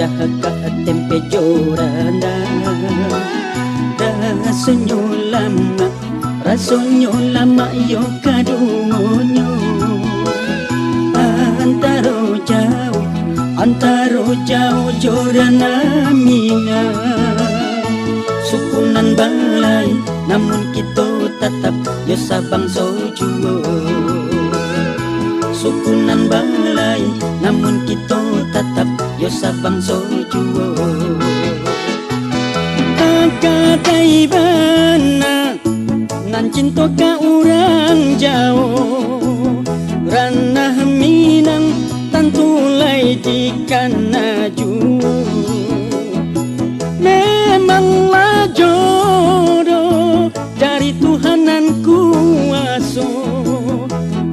jaga tempe joranda rasonyo lama yo kadungonyo antaro jauh jorana mina sukunan balai namun kita tetap yo sabang sojuo sukunan balai namun kita tetap yo sabang sojuo kadai bana ngan cinta ka urang jauh ranah Minang tantulai di kanaju memanglah jodoh dari Tuhanan kuaso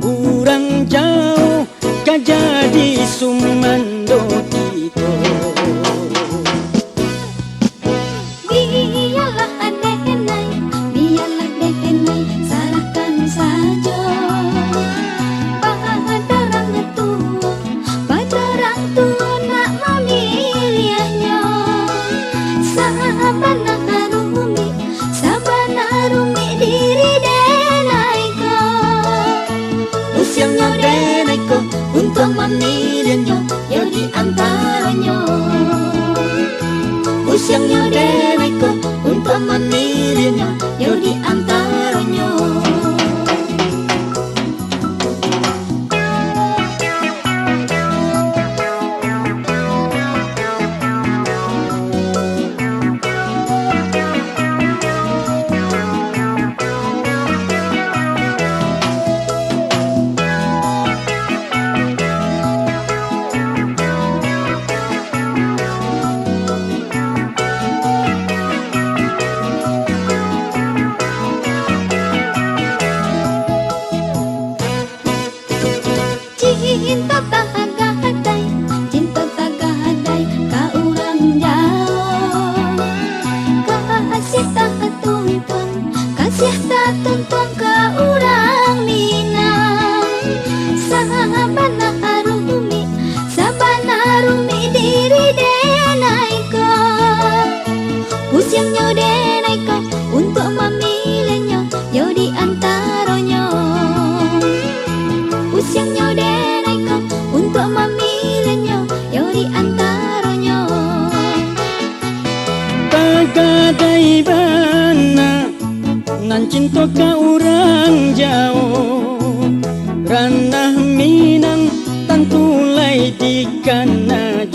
urang jauh kajadi sumando kita. Untuk memilihnya, yo di antaranya. Usianya diriku untuk memilihnya, yo di antaranya. Cinta tak gadai, cinta tak gadai, ka urang jauh. Kasih tak tuntun, kasih tak tuntun ka urang Minang. Sabana rumi diri denai ko. Usianya denai ko untuk memilihnya, yo di antaranya. Usianya denai ko untuk memilihnya, yo di antaranya. Kagadai bana ngan cinta ka urang jauh ranah Minang tantulai di kanaju